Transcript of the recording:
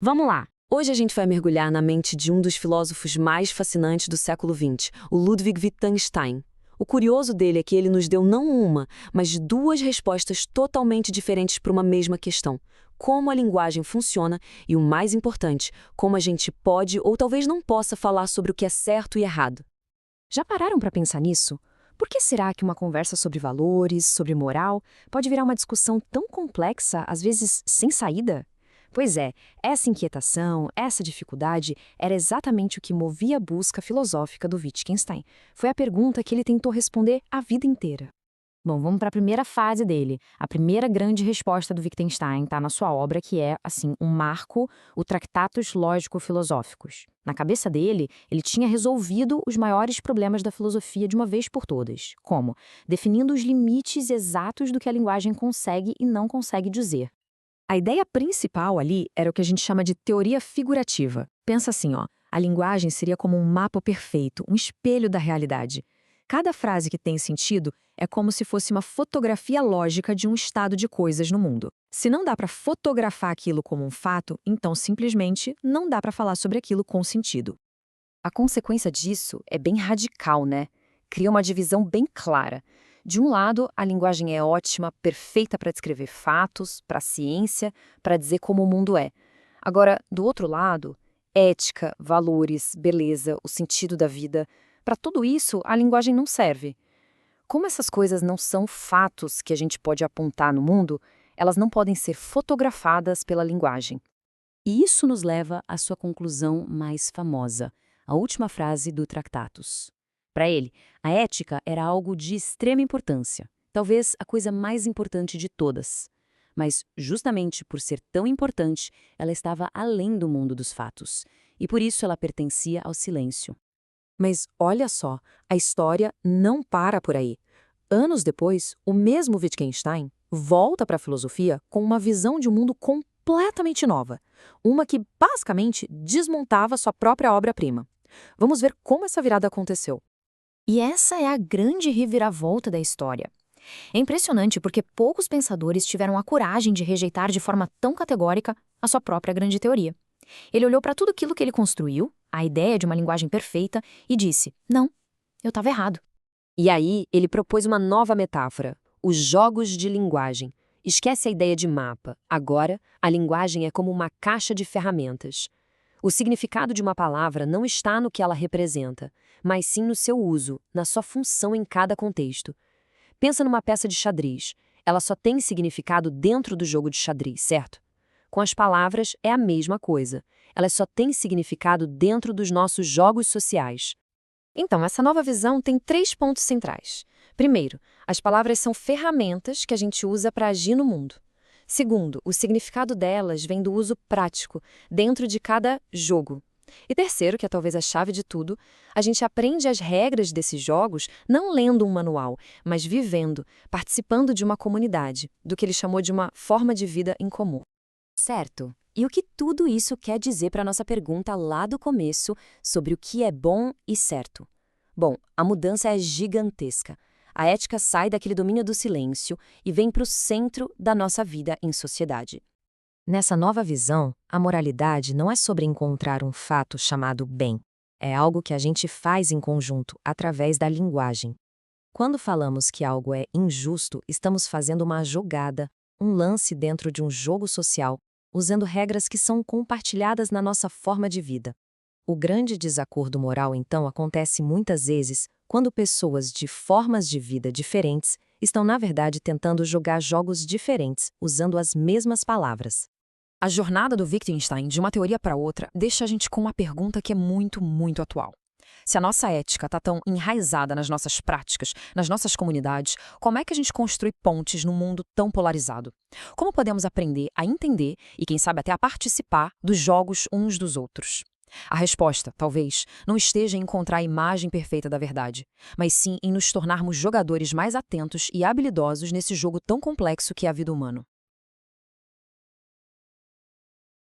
Vamos lá! Hoje a gente vai mergulhar na mente de um dos filósofos mais fascinantes do século XX, o Ludwig Wittgenstein. O curioso dele é que ele nos deu não uma, mas duas respostas totalmente diferentes para uma mesma questão: como a linguagem funciona e, o mais importante, como a gente pode ou talvez não possa falar sobre o que é certo e errado. Já pararam para pensar nisso? Por que será que uma conversa sobre valores, sobre moral, pode virar uma discussão tão complexa, às vezes sem saída? Pois é, essa inquietação, essa dificuldade era exatamente o que movia a busca filosófica do Wittgenstein. Foi a pergunta que ele tentou responder a vida inteira. Bom, vamos para a primeira fase dele. A primeira grande resposta do Wittgenstein está na sua obra, que é, assim, um marco, o Tractatus Lógico-Filosóficos. Na cabeça dele, ele tinha resolvido os maiores problemas da filosofia de uma vez por todas. Como? Definindo os limites exatos do que a linguagem consegue e não consegue dizer. A ideia principal ali era o que a gente chama de teoria figurativa. Pensa assim, ó, a linguagem seria como um mapa perfeito, um espelho da realidade. Cada frase que tem sentido é como se fosse uma fotografia lógica de um estado de coisas no mundo. Se não dá para fotografar aquilo como um fato, então simplesmente não dá para falar sobre aquilo com sentido. A consequência disso é bem radical, né? Cria uma divisão bem clara. De um lado, a linguagem é ótima, perfeita para descrever fatos, para a ciência, para dizer como o mundo é. Agora, do outro lado, ética, valores, beleza, o sentido da vida, para tudo isso, a linguagem não serve. Como essas coisas não são fatos que a gente pode apontar no mundo, elas não podem ser fotografadas pela linguagem. E isso nos leva à sua conclusão mais famosa, a última frase do Tractatus. Para ele, a ética era algo de extrema importância, talvez a coisa mais importante de todas. Mas, justamente por ser tão importante, ela estava além do mundo dos fatos, e por isso ela pertencia ao silêncio. Mas olha só, a história não para por aí. Anos depois, o mesmo Wittgenstein volta para a filosofia com uma visão de um mundo completamente nova, uma que basicamente desmontava sua própria obra-prima. Vamos ver como essa virada aconteceu. E essa é a grande reviravolta da história. É impressionante porque poucos pensadores tiveram a coragem de rejeitar de forma tão categórica a sua própria grande teoria. Ele olhou para tudo aquilo que ele construiu, a ideia de uma linguagem perfeita, e disse: não, eu estava errado. E aí, ele propôs uma nova metáfora, os jogos de linguagem. Esquece a ideia de mapa. Agora, a linguagem é como uma caixa de ferramentas. O significado de uma palavra não está no que ela representa, mas sim no seu uso, na sua função em cada contexto. Pensa numa peça de xadrez. Ela só tem significado dentro do jogo de xadrez, certo? Com as palavras é a mesma coisa. Elas só têm significado dentro dos nossos jogos sociais. Então, essa nova visão tem 3 pontos centrais. Primeiro, as palavras são ferramentas que a gente usa para agir no mundo. Segundo, o significado delas vem do uso prático, dentro de cada jogo. E terceiro, que é talvez a chave de tudo, a gente aprende as regras desses jogos não lendo um manual, mas vivendo, participando de uma comunidade, do que ele chamou de uma forma de vida em comum. Certo. E o que tudo isso quer dizer para a nossa pergunta lá do começo sobre o que é bom e certo? Bom, a mudança é gigantesca. A ética sai daquele domínio do silêncio e vem para o centro da nossa vida em sociedade. Nessa nova visão, a moralidade não é sobre encontrar um fato chamado bem. É algo que a gente faz em conjunto, através da linguagem. Quando falamos que algo é injusto, estamos fazendo uma jogada, um lance dentro de um jogo social, usando regras que são compartilhadas na nossa forma de vida. O grande desacordo moral, então, acontece muitas vezes quando pessoas de formas de vida diferentes estão, na verdade, tentando jogar jogos diferentes, usando as mesmas palavras. A jornada do Wittgenstein de uma teoria para outra deixa a gente com uma pergunta que é muito, muito atual. Se a nossa ética está tão enraizada nas nossas práticas, nas nossas comunidades, como é que a gente constrói pontes num mundo tão polarizado? Como podemos aprender a entender e, quem sabe, até a participar dos jogos uns dos outros? A resposta, talvez, não esteja em encontrar a imagem perfeita da verdade, mas sim em nos tornarmos jogadores mais atentos e habilidosos nesse jogo tão complexo que é a vida humana.